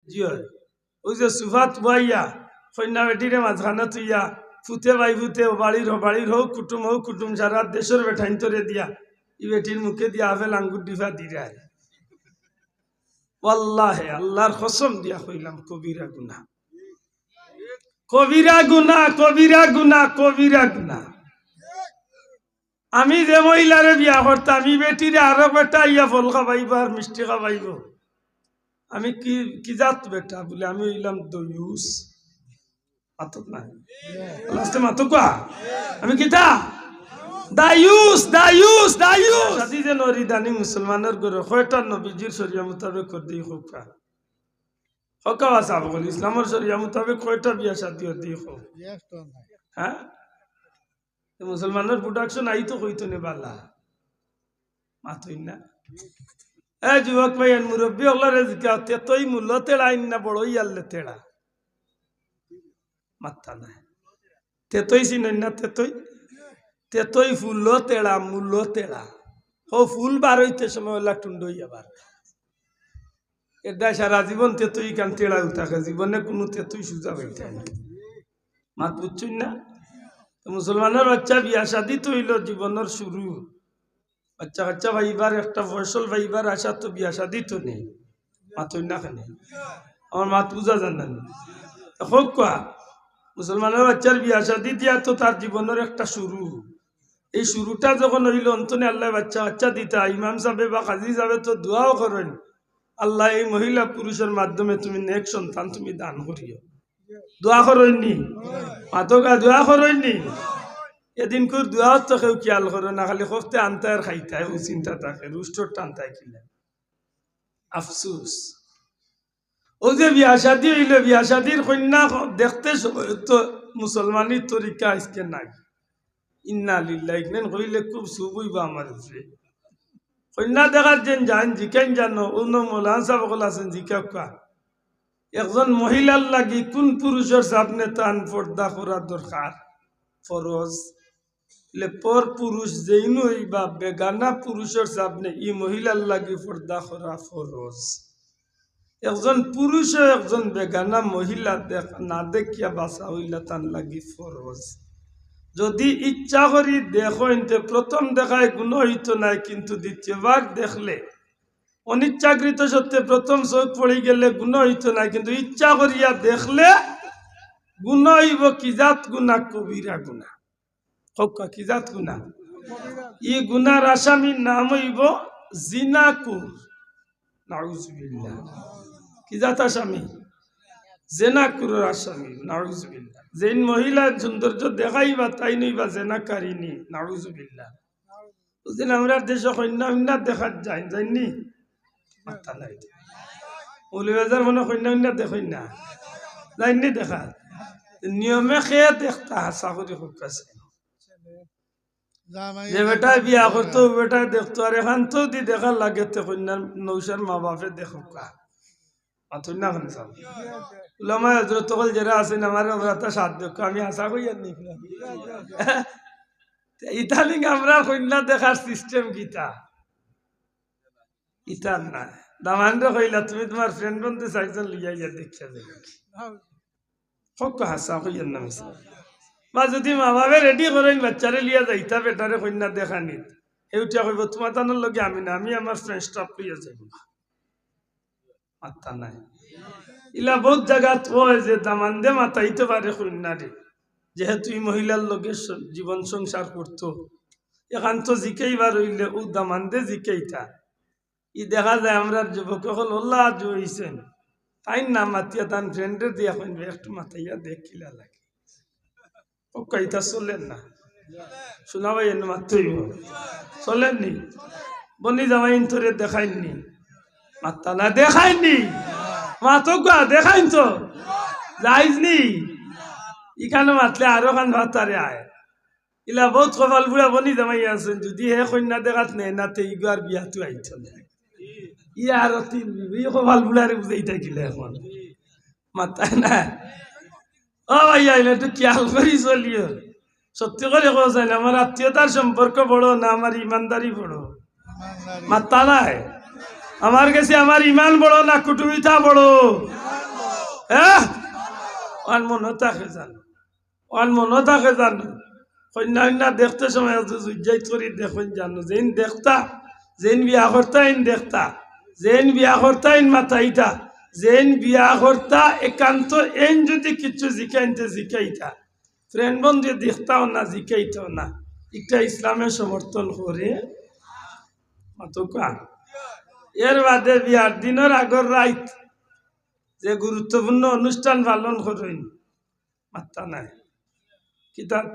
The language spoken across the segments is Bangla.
জি হয় ওই যে সুফাত বইয়া কন্যা বেটিরে মাঝখানে তুইয়া ফুতে বাই ফুতে বাড়ির হোক কুটুম সারা দেশের বেঠাইন তরে দিয়া ই বেটির মুখে দিয়া আফেল আঙ্গুর ডিফা দিয়ে ওয়াল্লাহে আল্লাহর কসম দিয়া কইলাম কবিরা গুনাহ কবিরা গুনাহ কবিরা গুনাহ কবিরা গুনাহ আমি যে মহিলারে বিয়া করতাম আমি বেটিরে আরো বেটা ইয়া ফল খাবাইব আর মিষ্টি খাবাইব আমি কি জাত বেটা বলে আমি হইলাম দয়ুস মাতক না লাস্টে মাতক কোয়া আমি কিতা দায়ুস দায়ুস দায়ুস সাদি যে নরিদানি মুসলমানের ঘরে কয়টা নবীজির শরিয়া মোতাবেক কর দেই হোকা হোকা ওয়াসা বল ইসলামের শরিয়া মোতাবেক কয়টা বিয়া শাদী হর দেই হোক হ্যাঁ মুসলমানের প্রোডাকশন আই তো কইতো নে বালা মাতই না এ যুবক ভাই মুরব্বী হলারে জিকা তেতই মূল্য তেড়া না বড়ই আল্লে তেড়া মাত্তা না তেতই চিনেন না তেতই ফুল তেড়া মূল্য তেড়া ও ফুল বার হইতে সময় হলা টুন্ডই আবার এটা সারা জীবন তেতই কান তেড়া থাকে জীবনে কোনো তেতই সুজা হইতে না মাত বুঝছই না মুসলমানের বাচ্চা বিয়া শাদী তো হইল জীবনের শুরু বাচ্চা কাচ্চা ভাইবার একটা ফসল ভাইবার আশা তো বিয়া শাদী তো নেই মাতই না খানে আমার মাত বুঝা জানেন হোক কোয়া মুসলমানের বাচ্চার বিয়া শাদী দিয়া তো তার জীবনের একটা শুরু এই শুরুটা যখন হইল অন্তনে আল্লাহ বাচ্চা বাচ্চা দিতা ইমাম সাহেব বা কাজী সাহেব তো দোয়াও করেন আল্লাহ এই মহিলা পুরুষের মাধ্যমে তুমি নেক সন্তান তুমি দান করিও দোয়া করেননি মাতকা দোয়া করেননি এদিন করে দোয়া তো কেউ খেয়াল করে না খালি হফতে আনতায় আর খাইতায় ও চিন্তা থাকে রুষ্টর টানতায় কিনা আফসুস ও যে বিয়া শাদী হইল বিয়া শাদীর কন্যা দেখতে তো মুসলমানের তরিকা আজকে নাই ইন্না লিল্লাহ ইগনেন কইলে খুব শুভ হইবা আমার উপরে কন্যা দেখার যেন যান জিকেন জানো অন্য মৌলানা সাহেব বলে আছেন জিকা কা একজন মহিলার লাগি কোন পুরুষের সামনে তান পর্দা করা দরকার ফরজ পর পুরুষ যেইন হইবা বেগানা পুরুষের সামনে ই মহিলার লাগি পর্দা করা ফরজ একজন পুরুষ একজন বেগানা মহিলা না দেখিয়া বাসা হইলা তান লাগি ফরজ যদি ইচ্ছা করি দেখো ইনতে প্রথম দেখায় গুণ হইত নাই কিন্তু দ্বিতীয়বার দেখলে অনিচ্ছাকৃত সত্ত্বে প্রথম চোখ পড়ে গেলে গুণ হইত নাই কিন্তু ইচ্ছা করিয়া দেখলে গুণ হইব কিজাত গুণা কবিরা গুণা কিজাত গুণা ই গুনার আসামির নাম হইব জিনাকুর নাউজুবিল্লাহ কিজাত আসামি জেনাকুরের আসামি নাউজুবিল্লাহ যেন মহিলার সৌন্দর্য দেখাইবা তাই নইবা জেনাকারিনী নাউজুবিল্লাহ বুঝলেন আমরা দেশে কন্যা দেখার যাই যাইনি মাথা নাই মৌলবাজার মনে কন্যা দেখই না যাইনি দেখা নিয়মে খেয়ে দেখতা হাসা করে কাছে যে বেটা বিয়া করতো বেটা দেখতো আর এখান তো দি দেখার লাগে তো কন্যার নৌসার মা বাপে দেখো কা মাথুর না খানে সাল উলামা হযরত কল যারা আছেন আমার ওরা সাথ দেখো আমি আশা করি আর নি ইতালিং আমরা কন্যা দেখার সিস্টেম কিতা ইতার না দামান্ড কইলা তুমি তোমার ফ্রেন্ড বন্ধু চাইজন লিয়া ইয়া দেখিয়া যাবে হক হাসা কইয়ার না মিছা বা যদি মা বাবা রেডি করেন বাচ্চারে লিয়া যাইতা বেটারে কন্যা দেখানি এইটা কইব তোমার তানোর লগে আমি না আমি আমার ফ্রেন্ড স্টাফ লিয়া যাইব মাথা নাই ইলা বহুত জায়গাত হয় যে দামান্দে মাথাইতে পারে কন্যারে যেহেতু এই মহিলার লগে জীবন সংসার করতো এখান তো জিকেইবার হইলে ও দামান্দে জিকেইতা ই দেখা যায় আমরা যুবক হল ওল্লা জইছেন তাই না মাতিয়া তান ফ্রেন্ডের দিয়া কইবে একটু মাথাইয়া দেখিলা লাগে ও কইতা চলেন না শোনা ভাই এনে মাত্রই চলেননি বনি জামাইন তোরে দেখাইননি মাত্তা না দেখাইনি মাতকা দেখাইন তো যাইজনি ইখানে মাতলে আরো খান ভাতারে আয় ইলা বহুত কপাল বুড়া বনি জামাই আছেন যদি হে কন্যা দেখাত নেই নাতে ইগার বিয়াতো আইতো না ইয়ার তিন কপাল বুড়ারে বুঝাই থাকিলে এখন মাতায় না ও ভাইয়া একটু খেয়াল করি চলিও সত্যি করে কোথায় না আমার আত্মীয়তার সম্পর্ক বড় না আমার ইমানদারি বড় মাত্তা নাই আমার কাছে আমার ইমান বড় না কুটুমিতা বড় হ্যাঁ অন মনে থাকে জানো অন মনে থাকে জানো কন্যা কন্যা দেখতে সময় জুজাই করি দেখুন জানো যেন দেখতা যেন বিয়া করতা ইন দেখতা যেন বিয়া করতা ইন মাথাইতা যেন বিয়া করতা একান্ত এন যদি কিছু জিকাইতে জিকাইতা ফ্রেন্ড বন্ধু দেখতাও না জিকাইতাও না একটা ইসলামের সমর্থন করে মাতকা এর বাদে বিয়ার দিনের আগর রাইত যে গুরুত্বপূর্ণ অনুষ্ঠান পালন করেন মাত্তা নাই কিতাব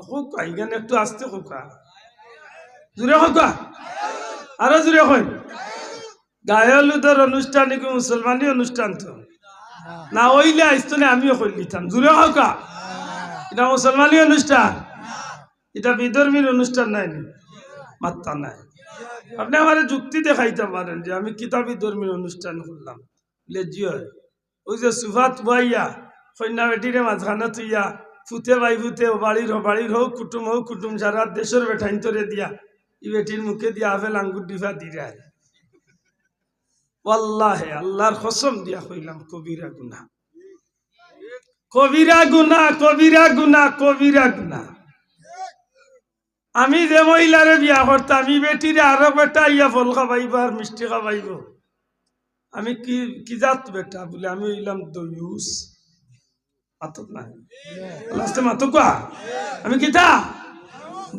হোকা এখানে একটু আসতে হোকা জুড়ে হোকা আরো জুড়ে হয় গায়লুদের অনুষ্ঠান কি মুসলমানি অনুষ্ঠান তো না ওইলে আসতো না আমিও কইলিতাম জুড়ে হোকা এটা মুসলমানি অনুষ্ঠান এটা বিধর্মীর অনুষ্ঠান নাই মাত্তা নাই আপনি আমার যুক্তি দেখাইতে পারেন যে আমি কিতাবী ধর্মীর অনুষ্ঠান করলাম লেজিও ওই যে সুফাত বইয়া কন্যা বেটিরে মাঝখানে তুইয়া ফুতে বাই ফুতে বাড়ির হোক কুটুম সারা দেশের বেঠাইন তরে দিয়া ই বেটির মুখে দিয়া আফেল আঙ্গুর ডিফা দিয়ে আল্লাহে আল্লাহর কসম দিয়া কইলাম কবিরা গুনা কবিরা গুনা কবিরা গুনা কবিরা গুনা আমি যে মহিলারে বিয়া করতাম ই বেটিরে আরো বেটা ইয়া ফল খাবাইব আর মিষ্টি খাবাইব আমি কি জাত বেটা বলে আমি হইলাম দয়ুস মাতক না লাস্টে মাতক আমি কিতা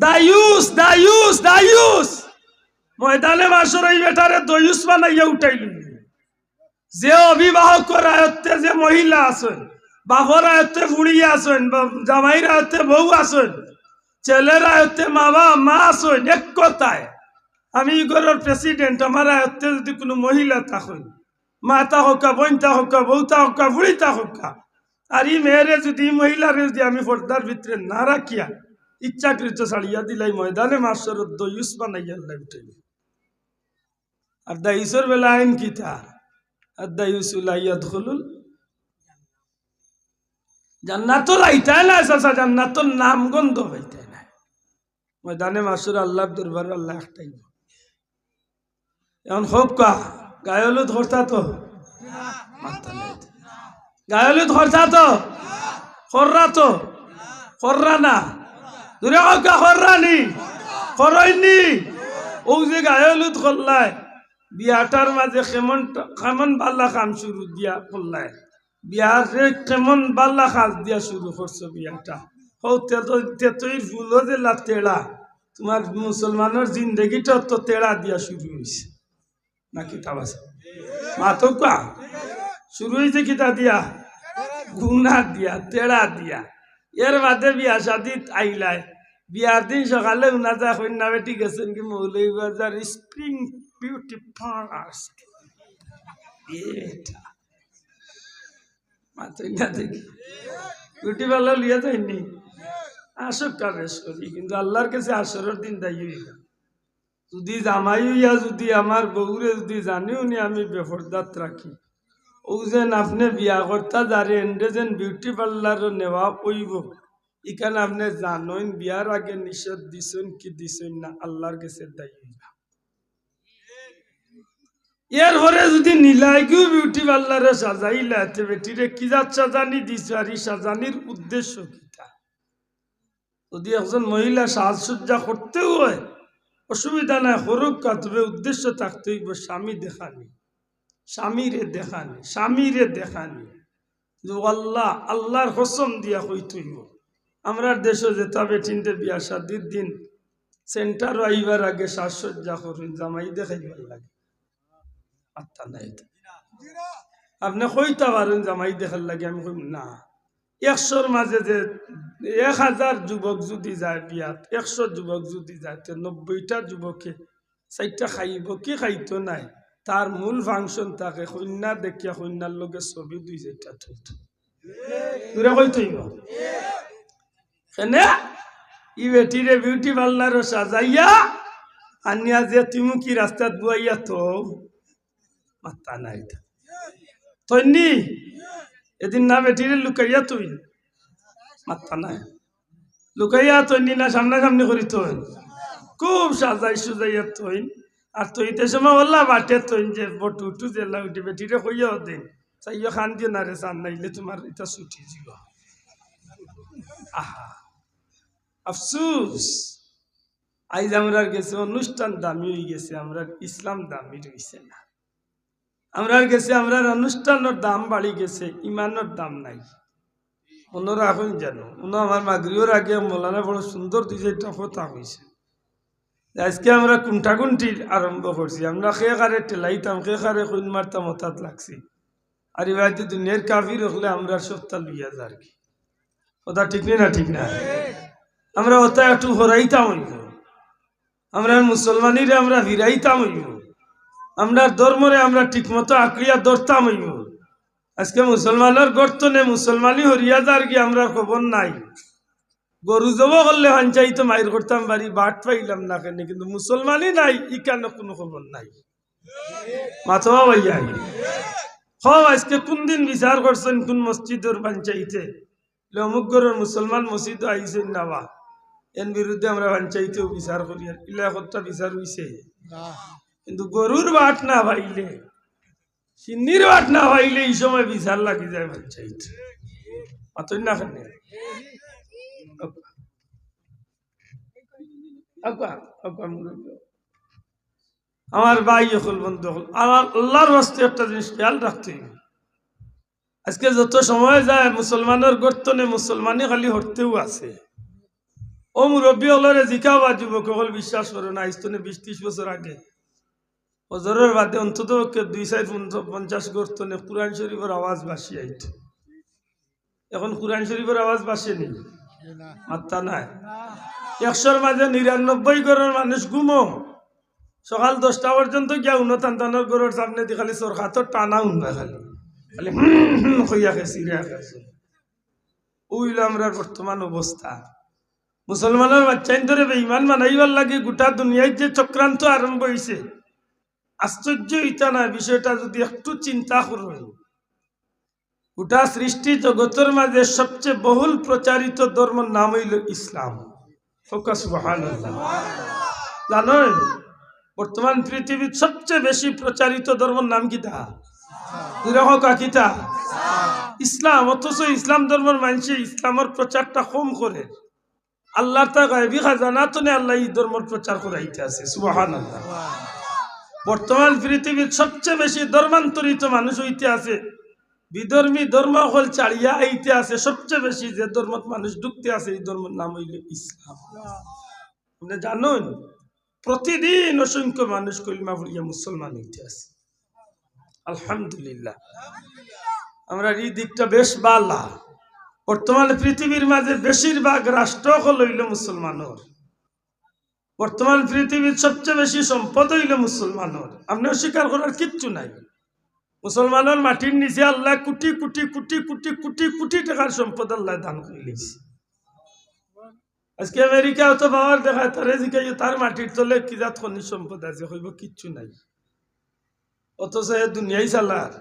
দায়ুস দায়ুস দায়ুস ময়দানে মাসর এই বেটারে দয়ুস বানাইয়া উঠাইল যে অভিভাবক আয়ত্তে যে মহিলা আছেন বাপর আয়ত্তে ফুড়িয়া আছেন জামাইর আয়ত্তে বউ আছেন ছেলের আয়ত্তে মা আছেন এক কথায় আমি ঘরের প্রেসিডেন্ট আমার আয়ত্তে যদি কোনো মহিলা থাকেন মাতা হোকা বইনতা হোকা বউতা হোকা বুড়িতা হোকা আর ই মেয়েরে যদি মহিলারে যদি আমি পর্দার ভিতরে না রাখিয়া ইচ্ছাকৃত ছাড়িয়া দিলাই ময়দানে মাসর দয়ুস বানাইয়া উঠাইল আর দায়ুসের বেলা আইন কিতা আর দায়ুস উলাইয়াদখুলুল জান্নাতুল আইতাই না চাচা জান্নাতুল নাম গন্ধ হইতাই না ময়দানে মাসুর আল্লাহর দরবার আল্লাহ একটাই এখন হোক কা গায়লু ধরতা তো গায়লু ধরতা তো খররা না দূরে হোকা খররানি খরইনি ও যে গায়লুত করলাই বিয়াটার মাঝে কেমন বাল্লা খাম শুরু দিয়া করলাই বিয়ারে কেমন বাল্লা খাস দিয়া শুরু করছো বিয়াটা হো তেতই ফুলো যে তেড়া তোমার মুসলমানের জিন্দগিটা তো তেড়া দিয়া শুরু হয়েছে না কিতাব আছে মাতকা শুরু হয়েছে কিতা দিয়া গুনা দিয়া তেড়া দিয়া এর বাদে বিয়া শাদি আইলাই বিয়ার দিন সকালে উনা যা কন্যা বেটি গেছেন কি মৌলভীবাজার স্প্রিং বিউটি পার্লার এটা বিউটি পার্লার লিয়া যায়নি আসুক কাবেশ করি কিন্তু আল্লাহর কাছে আসরের দিন দায়ী যদি জামাই হইয়া যদি আমার বউরে যদি জানিও নি আমি বেফরদাত রাখি ও যেন আপনি বিয়া করতা যারে এন্ডে যেন বিউটি পার্লার নেওয়া কইব এখানে আপনি জানেন বিয়ার আগে নিষেধ দিছেন কি দিছেন না আল্লাহর কাছে দায়ী এর পরে যদি নীলাইকেও বিউটি পার্লারে সাজাইলা বেটিরে কি যাত সাজানি দিছ আর এই সাজানির উদ্দেশ্য কিটা যদি একজন মহিলা সাজসজ্জা করতেও হয় অসুবিধা নাই হরুক কা তবে উদ্দেশ্য থাকতে হইব স্বামী দেখানি স্বামীরে দেখানি যে আল্লাহর কসম দিয়া হইতে হইব আমরা দেশে যেতে হবে চিনতে বিয়া শাদির দিন সেন্টার আইবার আগে সাজসজ্জা করুন জামাই দেখাইবার লাগে আত্মা নাই আপনি কইতে পারেন জামাই দেখার লাগে আমি কই না 100-র মাঝে যে 1000 যুবক যদি যায় বিয়াত 100 যুবক যদি যায় 90টা যুবকে 4টা খাইব কি খাইতো নাই তার মূল ফাংশন থাকে কন্যা দেখিয়া কন্যার লগে ছবি 2-4টা তুলত তুই কইতইব কেনে ই বেটিরে বিউটি পার্লার সাজাইয়া আনিয়া যে তুমি কি রাস্তাত বুয়াইয়া তো মাত্তা নাই তৈনি এদিন না বেটিরে লুকাইয়া তুই মাত্তা নাই লুকাইয়া তৈনি না সামনাসামনি করি তুই খুব সাজাই সুজাইয়া তুই আর তুইতে সময় বললা বাটে তুই যে বটুটু যে লাউটি বেটিরে কইয়া দিন চাইও খান দিয়ে না রে চান নাইলে তোমার এটা ছুটি যাব আহা আফসুস আইজ আমরার গেছে অনুষ্ঠান দামি হয়ে গেছে আমরা ইসলাম দামি রয়েছে না আমরার গেছে আমরার অনুষ্ঠানের দাম বাড়ি গেছে ইমানের দাম নাই মনে রাখুন জানো উনি আমার মাগরিওর আগে মৌলানা বড় সুন্দর দুই চারটা কথা হয়েছে আজকে আমরা কুণ্ঠাকুণ্ঠি আরম্ভ করছি আমরা খেয়ে কারে টেলাইতাম খেয়ে কারে কইন মারতাম হঠাৎ লাগছি আর এবার দুনিয়ার কাফির হলে আমরা সপ্তাহ লইয়া যার কি কথা ঠিক না ঠিক না আমরা ওটা একটু হরাইতাম হইব আমরা মুসলমানিরে আমরা ভিড়াইতাম হইব আমরা ধর্মরে আমরা ঠিকমতো আঁকড়িয়া ধরতাম হইব আজকে মুসলমানের গর্তনে মুসলমানি হরিয়া যার কি আমরা খবর নাই গরু জব করলে হাঞ্চাইতো মাইর করতাম বাড়ি বাট পাইলাম না কেন কিন্তু মুসলমানই নাই ই কেন কোনো খবর নাই মাথা ভাইয়া আজকে কোন দিন বিচার করছেন কোন মসজিদের পঞ্চায়েতে অমুক গরের মুসলমান মসজিদ আইসেন নাবা এর বিরুদ্ধে আমরা পঞ্চায়েতেও বিচার করি আর ইলা কতটা বিচার হইছে কিন্তু গরুর বাট না পাইলে সিন্নির বাট না পাইলে এই সময় বিচার লাগি যায় পঞ্চায়েত মাতই না কেন আমার ভাই হল বন্ধু হল আমার আল্লাহর বাস্তে একটা জিনিস খেয়াল রাখতে হবে আজকে যত সময় যায় মুসলমানের গর্তনে মুসলমানি খালি হরতেও আছে ও মুরব্বী হলরে জিকা বা যুবক হল বিশ্বাস করো না আইস্তনে 20-30 বছর আগে হজরের বাদে অন্তত 250 গর্তনে কুরআন শরীফের আওয়াজ বাসি আইত এখন কুরআন শরীফের আওয়াজ বাসেনি মাত্তা নাই 100-র মাঝে 99 ঘরের মানুষ ঘুমো সকাল 10টা পর্যন্ত গিয়া উন্নতান্তানোর ঘরের সামনে দিয়ে খালি সরকার টানা উনবা খালি খালি কইয়া খেছি রে খেছি ওইল আমরা বর্তমান অবস্থা মুসলমানের বাচ্চাইন ধরে বেঈমান বানাইবার লাগে গোটা দুনিয়ায় যে চক্রান্ত আরম্ভ হয়েছে আশ্চর্য ইটা না বিষয়টা যদি একটু চিন্তা করবেন গোটা সৃষ্টি জগতের মাঝে সবচেয়ে বহুল প্রচারিত ধর্মের নাম হইল ইসলাম সুবহানাল্লাহ জানেন বর্তমান পৃথিবীর সবচেয়ে বেশি প্রচারিত ধর্মের নাম কিতা কিতা ইসলাম অথচ ইসলাম ধর্মের মানুষে ইসলামের প্রচারটা কম করে আল্লাহর তা গায়বী খাজানা তো আল্লাহ এই ধর্মের প্রচার করাইতে আছে সুবহানাল্লাহ বর্তমান পৃথিবীর সবচেয়ে বেশি ধর্মান্তরিত মানুষ হইতে আছে বিধর্মী ধর্ম হল চাড়িয়া আইতে আছে সবচেয়ে বেশি যে ধর্মত মানুষ ঢুকতে আছে এই ধর্মের নাম হইল ইসলাম আপনি জানেন প্রতিদিন অসংখ্য মানুষ কলিমা পড়িয়া মুসলমান হইতে আছে আলহামদুলিল্লাহ আমরা এই দিকটা বেশ ভালো বর্তমান পৃথিবীর মাঝে বেশিরভাগ রাষ্ট্র হইল মুসলমানের বর্তমান পৃথিবীর সবচেয়ে বেশি সম্পদ হইল মুসলমানের আপনি অস্বীকার করার কিচ্ছু নাই মুসলমানের মাটির নিচে আল্লাহ কোটি কোটি কোটি কোটি কোটি কোটি টাকার সম্পদ আল্লাহ দান করে লিখছে আজকে আমেরিকা অত পাওয়ার দেখায় তারে জিজ্ঞাসা তার মাটির তলে কি জাত খনিজ সম্পদ আছে হইব কিচ্ছু নাই অথচ এ দুনিয়াই চালার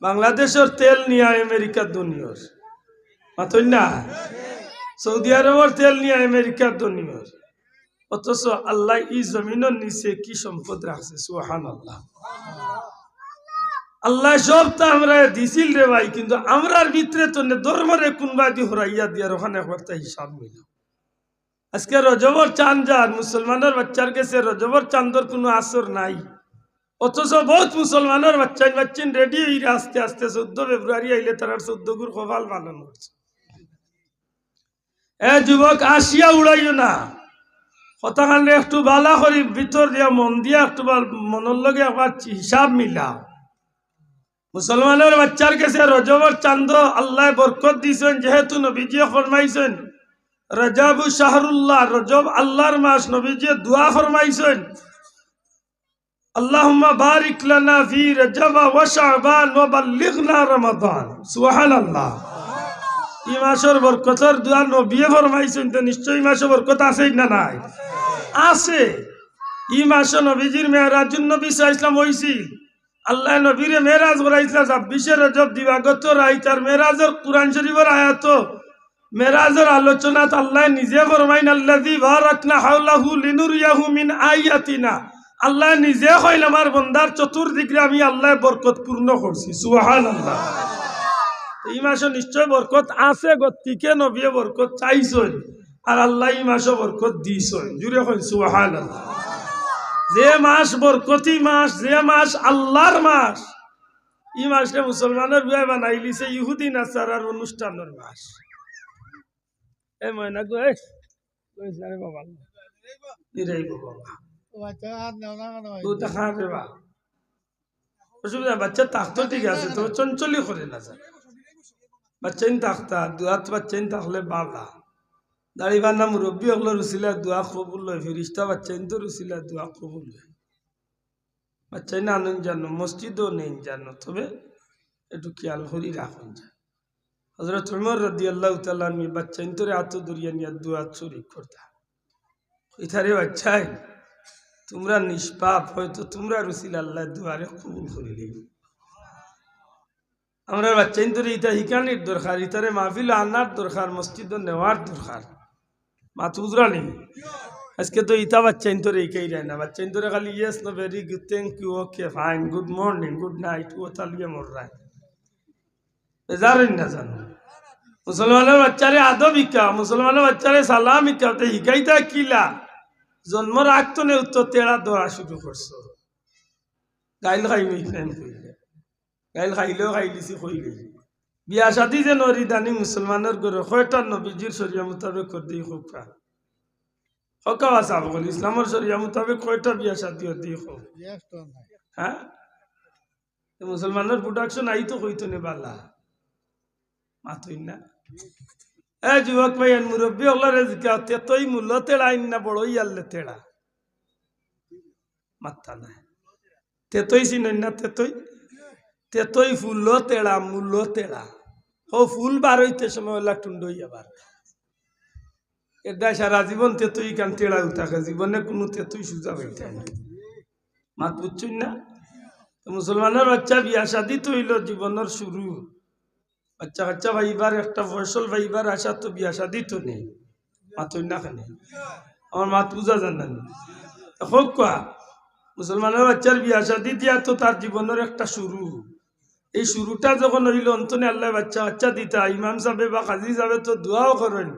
বাংলাদেশের তেল নিয়ে আমেরিকার দুনিয়ার মাতই না সৌদি আরবের তেল নিয়ে আমেরিকার দুনিয়ার অথচ আল্লাহ এই জমিনের নিচে কি সম্পদ রাখছে সুবহানাল্লাহ আল্লাহ সব তো আমরা দিছিল রে ভাই কিন্তু আমরার ভিতরে তো ধর্মরে কোনবাদি হরাইয়া দিয়ার ওখানে একটা হিসাব মিল আজকে রজবর চাঁদ যান মুসলমানের বাচ্চার কাছে রজবর চাঁদর কোনো আসর নাই অথচ বহুত মুসলমানের বাচ্চান রেডি হইরে আস্তে আস্তে 14 ফেব্রুয়ারি আইলে তারা 14 গুর কপাল পালন করছে এ যুবক আসিয়া উড়াইও না কথাখানে একটু বালা করি ভিতর দিয়া মন দিয়া একটু মনের লগে আবার হিসাব মিলাও মুসলমানের বাচ্চার কাছে রজবর চাঁদ আল্লাহ বরকত দিয়েছেন যেহেতু নবীজি ফরমাইছেন রজবু শাহরুল্লাহ রজব আল্লাহর মাস নবীজি দোয়া ফরমাইছেন আল্লাহুম্মা বারিক লানা ফি রজব ওয়া শাবান ওয়া বাল্লিগনা রমাদান সুবহানাল্লাহ এই মাসের বরকতের দোয়া নবী ফরমাইছেন তো নিশ্চয়ই মাসের বরকত আছে না নাই আছে এই মাসে নবীজির মেরাজুন নবী সাল্লাল্লাহু আলাইহি ওয়াসাল্লাম হইছিল আল্লাহ নবীরে মেরাজ করাইছিল 26 রজব দিবাগত রাইতার মেরাজের কুরআন শরীফের আয়াত মেরাজের আলোচনাত আল্লাহ নিজে ফরমাইন আল্লাযী বারাকনা হাওলাহু লিনুরিয়াহু মিন আয়াতিনা আল্লাহ নিজে কইল আমার বন্দার চতুর্দিকে আমি আল্লাহ বরকত পূর্ণ করছি সুবহানাল্লাহ। এই মাসে নিশ্চয় বরকত আছে, গতিকে নবী বরকত চাইছেন আর আল্লাহ এই মাসে বরকত দিছেন। জুড়ে কই সুবহানাল্লাহ। যে মাস বরকতি মাস, যে মাস আল্লাহর মাস, এই মাসে মুসলমানের বিয়ে বানাই লিছে ইহুদি নাসারার অনুষ্ঠানের মাস। এই ময়না গো এই বাবা নিরাই বাবা অসুবিধা বাচ্চা থাকতো ঠিক আছে, তো চঞ্চলই করে না স্যার। বাচ্চাইন থাকতা দুয়াত বাচ্চাইন থাকলে বাবা দাড়ি বান্ধা মুরব্বী হলো রুচিলা দোয়া কবুল লয়, ফিরিস্তা বাচ্চাইন তো রুচিলা দোয়া কবুল লয়। বাচ্চাইন আনন্দ জানো, মসজিদও নেই জানো, তবে একটু খেয়াল করি রাখুন যায়। হযরত উমর রাদিয়াল্লাহু তাআলা আনহু বাচ্চাইন তোরে হাত ধরিয়া নিয়ে দোয়া শরীক করতা। ইথারে বাচ্চাই তোমরা নিষ্পাপ, হয়তো তোমরা রুচিলা আল্লাহ দুয়ারে কবুল করিলি। আমরা বাচ্চাইন তোরে ইটা হিকানির দরকার, ইতারে মাহফিল আনার দরকার, মসজিদ নেওয়ার দরকার। মাথা উজরা নেই আজকে তো ইতা বাচ্চাইন তোরে ইকাই যায় না। বাচ্চাইন তোরে খালি yes no very good, thank you, okay fine, good morning, good night, ও তালিয়ে মর রায় বেজারেন না জানো। মুসলমানের বাচ্চারে আদব শিকাও, মুসলমানের বাচ্চারে সালাম শিকাও, তো শিকাইতা কিলা জন্ম রাখতো নে উত্তর তেড়া দোয়া শুরু করছো। গাইল খাইমি কইলে গাইল খাইলেও খাইলিছি কইলে বিয়া শাদি যে নরি দানি মুসলমানের ঘরে কয়টা নবীজির শরিয়া মোতাবেক করতে হোকা হকাওয়া চাব বলি ইসলামের শরিয়া মোতাবেক কয়টা বিয়া শাদি হতে হোক। হ্যাঁ মুসলমানের প্রোডাকশন আই তো কইতো নে বালা মাতই না। এ যুবক ভাই মুরব্বী হলারে জিকা তেতই মূল্য তেড়া আইন না বড়ই আল্লে তেড়া মাত্তা না। তেতই চিনেন না? তেতই তেতই ফুল তেড়া মূল্য তেড়া। ও ফুল বার হইতে সময় ওলা টুন্ডই আবার এটা সারা জীবন তেতই কান তেড়াও থাকে, জীবনে কোনো তেতই সুজা হইতে না। মাত বুঝছই না? মুসলমানের বাচ্চা বিয়া শাদি তো হইল জীবনের শুরু। বাচ্চা কাচ্চা ভাইবার একটা ফসল ভাইবার আশা তো বিয়া শাদি তো নেই। মাতই না খানে আমার মাত বুঝা জানেন হোক কোয়া মুসলমানের বাচ্চার বিয়া শাদি দিয়া তো তার জীবনের একটা শুরু। এই শুরুটা যখন হইল অন্তনে আল্লাহ বাচ্চা বাচ্চা দিতা, ইমাম সাহেব বা কাজী সাহেব তো দোয়াও করেন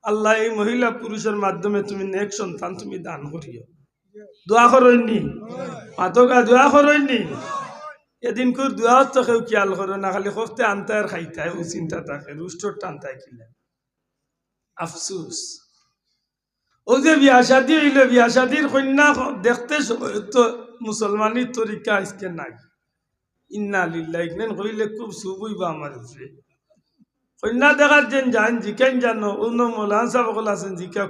আল্লাহ এই মহিলা পুরুষের মাধ্যমে তুমি নেক সন্তান তুমি দান করিও। দোয়া করেননি মাতকা? দোয়া করেননি? এদিন করে দোয়াও তো কেউ খেয়াল করো না, খালি করতে আনতে আর খাইতায় ও চিন্তা থাকে রুষ্টর টানতায় কিনা আফসুস। ও যে বিয়া শাদি হইল, বিয়া শাদির কন্যা দেখতে তো মুসলমানি তরিকা আজকে নাই। ইন্না লিল্লাহ ইগনেন কইলে খুব শুভইবা আমার উপরে। কন্যা দেখার যেন যান জিকেন জানো অন্য মৌলান সাহেব আছেন জিকা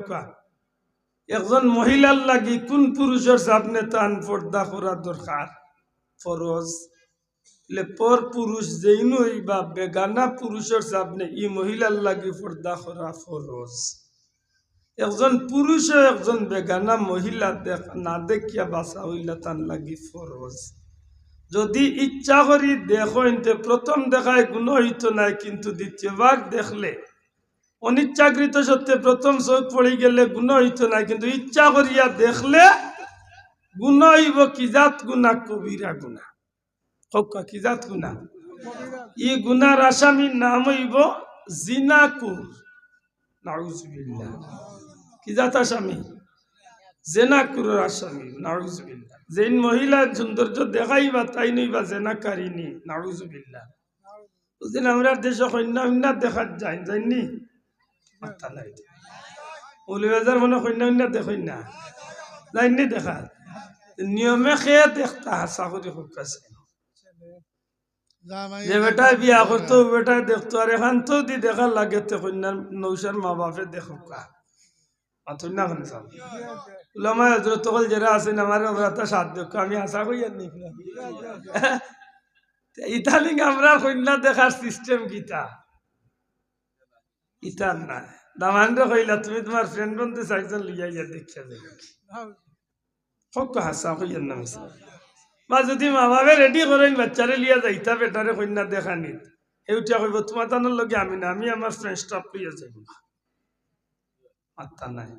একজন মহিলার লাগি কোন পুরুষের সামনে তান পর্দা করা দরকার ফরজ। পর পুরুষ যেইন হইবা বেগানা পুরুষের সামনে ই মহিলার লাগি পর্দা করা ফরজ। একজন পুরুষ একজন বেগানা মহিলা না দেখিয়া বাসা হইলা তার লাগি ফরজ। যদি ইচ্ছা করি দেখো প্রথম দেখায় গুণ হইত নাই, কিন্তু দ্বিতীয়বার দেখলে অনিচ্ছাকৃত সত্ত্বে প্রথম চোখ পড়ে গেলে গুণ হইত নাই, কিন্তু ইচ্ছা করিয়া দেখলে গুণ হইব। কি জাত গুণা? কবিরা গুণা। কি জাত গুণা? ই গুনার আসামির নাম হইব জিনাকুর। নাউজুবিল্লাহ। কি জাত আসামি? জেনাকুরের আসামি। নাউজুবিল্লাহ। যেন মহিলা সৌন্দর্য দেখাইবা তাই নইবা জেনাকারিনী। নাউজুবিল্লাহ। বুঝলেন আমরা দেশে কন্যা উন্না দেখার যাই যাইনি মাত্তা নাই মৌলবাজার মনে কন্যা উন্না দেখই না যাইনি দেখা নিয়মে খেয়ে দেখতা হাসা করে খুব কাছে যে বেটায় বিয়া করতো বেটায় দেখতো আর এখান তো দি দেখার লাগে তো কন্যার নৌসার মা বাপে দেখো কা মাথুর না খানে সাম উলামা হযরত তকল যারা আছেন আমার ওরা তো সাথ দেখো আমি আশা করি আর নেই ইতালি আমরা কন্যা দেখার সিস্টেম গীতা ইতার না দামান্ড কইলা তুমি তোমার ফ্রেন্ড বন্ধু চাইজন লিয়া গিয়া দেখিয়া যাবে হোক হাসা কইয়ের নাম বা যদি মা বাপে রেডি করেন বাচ্চারে লিয়া যাইতা বেটারে কন্যা দেখা নিত সেইটা কইব তোমার তানোর লগে আমি না আমি আমার ফ্রেন্ড স্টাফ লইয়া যাইব মাত্তা নাই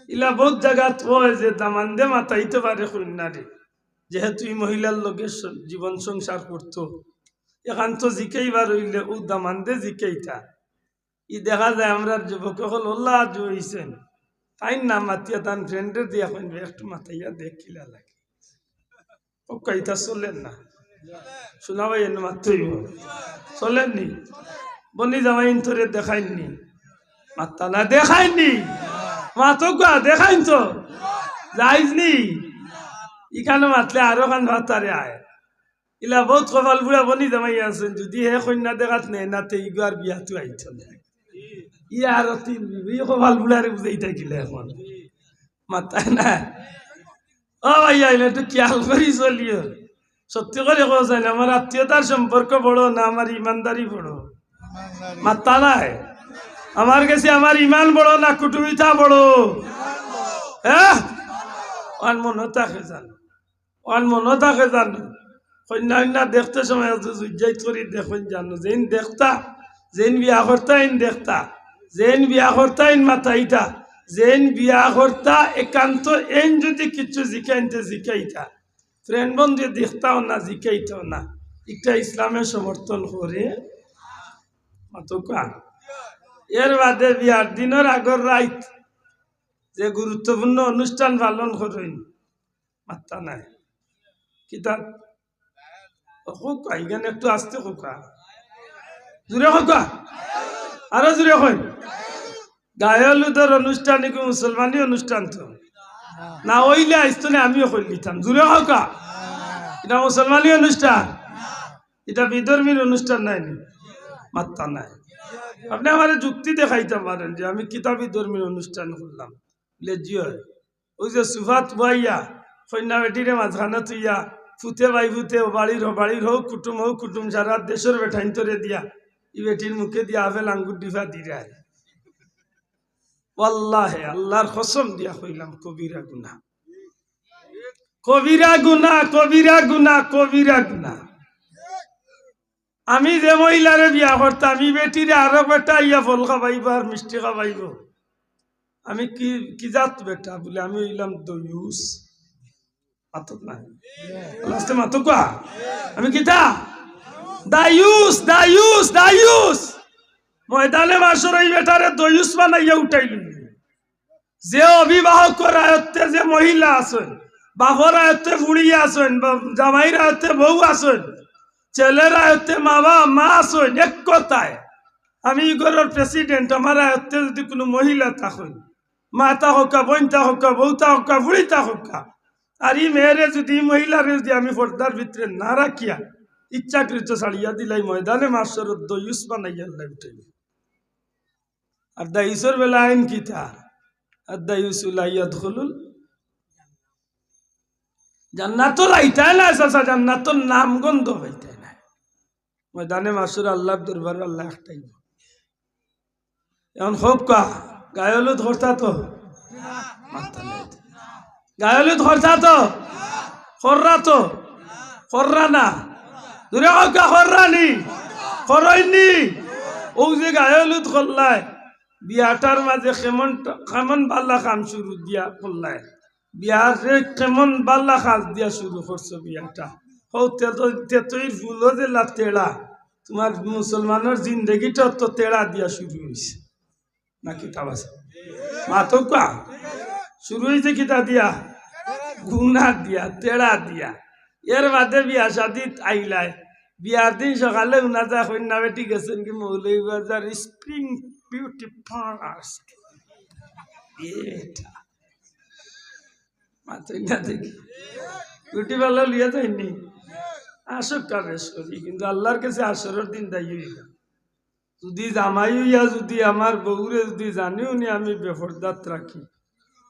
ইলা বহুত জায়গা কয় যে দামান্দে মাতাইতে পারে কন্যারে, যেহেতু এই মহিলার লোকের জীবন সংসার করতো, এখান তো জিকাইবার হইলে ও দামান্দে জিকাইতা। ই দেখা যায় আমরা যুবক হল ওল্লা জইছেন তাই না মাতিয়া তান ফ্রেন্ডের দিয়া কইবে একটু মাতাইয়া দেখিলা লাগে ও কইতা চলেন না শোনা ভাই এনে মাত্রই চলেননি বনি জামাই তোরে দেখাইননি মাত্তা না দেখাইনি মাতো গা দেখাইন তো যাইজনি ইখানে মাতলে আরো খান ভাতারে আয় ইলা বহুত কপাল বুড়া বনি জামাই আছেন যদি হে কন্যা দেখাত নেই না তে ইগার বিয়াতো আইত না ইয়া আর তিন বিবি কপাল বুড়ারে বুঝাই থাকিলে এখন মাতায় না ও ভাইয়া এলে একটু খেয়াল করি চলিও সত্যি করে কোথায় না আমার আত্মীয়তার সম্পর্ক বড় না আমার ইমানদারি বড় মাত্তা নাই আমার কাছে আমার ইমান বড় না কুটুমিতা বড় হ্যাঁ ওয়ান মনে থাকে জানো ওয়ান মনে থাকে জানো কন্যা কন্যা দেখতে সময় জুজাই করি দেখুন জানো যেন দেখতা যেন বিয়া করতা ইন দেখতা যেন বিয়া করতা ইন মাতাইতা যেন বিয়া করতা একান্ত এন যদি কিছু জিকাইতে জিকাইতা ফ্রেন্ড বন্ধু দেখতাও না জিকাইতাও না একটা ইসলামের সমর্থন করে মাতকা এর বাদে বিয়ার দিনের আগর রাইত যে গুরুত্বপূর্ণ অনুষ্ঠান পালন করেন মাত্তা নাই কিতাব কোকা এখানে একটু আসতে কোকা জুড়ে কোকা আরো জুড়ে কই গায়লুদের অনুষ্ঠান কি মুসলমানি অনুষ্ঠান তো না ওইলে আসতো না আমিও কই দিতাম জুড়ে কোকা এটা মুসলমানি অনুষ্ঠান এটা বিধর্মীর অনুষ্ঠান নাই মাত্তা নাই আপনি আমার যুক্তি দেখাইতে পারেন যে আমি কিতাবি ধর্মীর অনুষ্ঠান করলাম লেজিও ওই যে সুফাত বইয়া কন্যা বেটিরে মাঝখানে তুইয়া ফুতে বাই ফুতে বাড়ির হোক কুটুম সারা দেশের বেঠাইন তোরে দিয়া ই বেটির মুখে দিয়া আফেল আঙ্গুর ডিফা দিয়ে ওয়াল্লাহে আল্লাহর কসম দিয়া কইলাম কবিরা গুনাহ কবিরা গুনাহ কবিরা গুনাহ কবিরা গুনাহ আমি যে মহিলারে বিয়া করতাম আমি বেটিরে আরো বেটা ইয়া ফল খাবাইব আর মিষ্টি খাবাইব আমি কি জাত বেটা বলে আমি হইলাম দয়ুস মাতক না লাস্টে মাতক আমি কিতা দায়ুস দায়ুস দায়ুস ময়দানে মাসর এই বেটারে দয়ুস বানাইয়া উঠাইল যে অভিভাবক আয়ত্তে যে মহিলা আছেন বাপর আয়ত্তে বুড়িয়া আছেন জামাইর আয়ত্তে বউ আছেন ছেলেরা আয়ত্তে মা আসেন এক কথায় আমি ঘরের প্রেসিডেন্ট আমার আয়ত্তে যদি কোনো মহিলা থাকেন মাতা হোকা বোনতা হোকা বউতা হোকা বুড়িতা হোকা আর এই মেয়েরে যদি মহিলারে যদি আমি পর্দার ভিতরে না রাখিয়া ইচ্ছাকৃত ছাড়িয়া দিলাই ময়দানে মাসর দয়ুস বানাইয়া উঠাইল আর দায়ুসের বেলা আইন কিতা আর দায়ুসুলাইয়াদ হলুল জান্নাতুল আইতাই না চাচা জান্নাতুল নাম গন্ধ হইতে ময়দানে মাসুর আল্লাহর দরবার আল্লাহ একটাই এখন হোক কা গায়লু ধরতা তো গায়লু ধরতা তো খররা না দূরে হোক কা খররানি খরইনি ও যে গায়লু ধরলাই বিয়াটার মাঝে কেমন বাল্লা কাম শুরু দিয়া করলাই বিয়ারে কেমন বাল্লা কাজ দিয়া শুরু করছো বিয়াটা তেতইর ফুলও যে তেড়া তোমার মুসলমানের জিন্দগিটা তো তেড়া দিয়া শুরু হয়েছে না কিতাব আছে মাতকা শুরু হয়েছে কিতা দিয়া গুনা দিয়া তেড়া দিয়া এর বাদে বিয়া শাদি আইলাই বিয়ার দিন সকালে উনা যা কন্যা বেটি গেছেন কি মৌলভীবাজার স্প্রিং বিউটি পার্লার এটা মাতই না দেখি বিউটি পার্লার লিয়া যায়নি আসুক কাবেশ করি কিন্তু আল্লাহর কাছে আসরের দিন দায়ী হইল যদি জামাই হইয়া যদি আমার বউরে যদি জানিও নি আমি বেফরদাত রাখি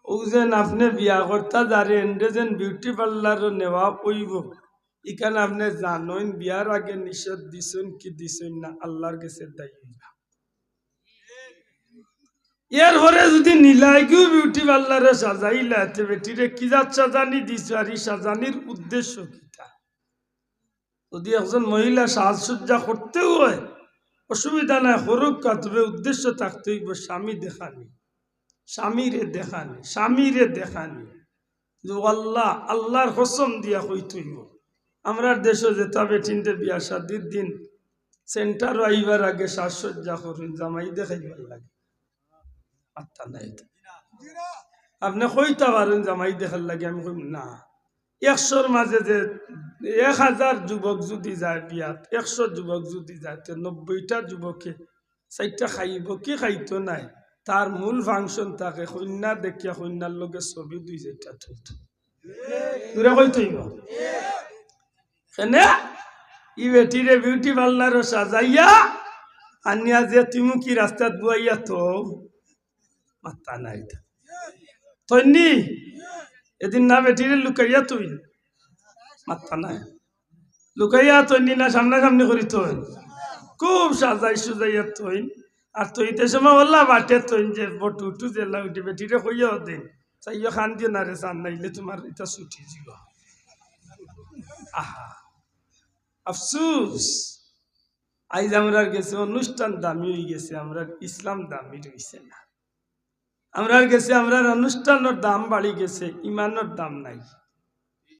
ও যেন আপনি বিয়া করতা যারে এন্ডে যেন বিউটি পার্লার নেওয়া কইব এখানে আপনি জানেন বিয়ার আগে নিষেধ দিছেন কি দিছেন না আল্লাহর কাছে দায়ী হইল এরপরে যদি নীলাইকেও বিউটি পার্লারে সাজাইলা বেটিরে কি যাত সাজানি দিছ আর এই সাজানির উদ্দেশ্য কিতা যদি একজন মহিলা সাজসজ্জা করতেও হয় অসুবিধা নাই হরুক তবে উদ্দেশ্য থাকতে হইব স্বামী দেখানি স্বামীরে দেখানি যে আল্লাহ আল্লাহর কসম দিয়া হইতইব আমরার দেশে যেটা বেটিনতে বিয়া শাদির দিন সেন্টারও আইবার আগে সাজসজ্জা করুন জামাই দেখাইবার লাগে আত্মা নাই তো। আপনি কইতা পারেন জামাই দেখার লাগে আমি কই না 100-র মাঝে যে 1000 যুবক যদি যায় বিয়াত 100 যুবক যদি যায় 90টা যুবকে 4টা খাইব কি খাইতো নাই তার মূল ফাংশন থাকে কন্যা দেখিয়া কন্যার লগে ছবি 2-4টা তুলতো তোরা কইতইব কেনে ই বেটিরে বিউটি পার্লারও সাজাইয়া আনিয়া যে তুমি কি রাস্তাত বুয়াইয়া তো মাত্তা নাই তৈনি এদিন না বেটিরে লুকাইয়া তুই মাত্তা নাই লুকাইয়া তৈনি না সামনাসামনি করি তুই খুব সাজাই সুজাইয়া তুই আর তৈতে সময় বললা বাটে তুই যে বটুটু জেলা উঠি বেটিরে কইয়া দিন চাইয়া খান দিও না রে চান নাইলে তোমার এটা ছুটি যাব আহা আফসুস আইজ আমরার গেছে অনুষ্ঠান দামি হয়ে গেছে আমরার ইসলাম দামি রয়েছে না আমরার গেছে আমরার অনুষ্ঠানের দাম বাড়ি গেছে ইমানের দাম নাই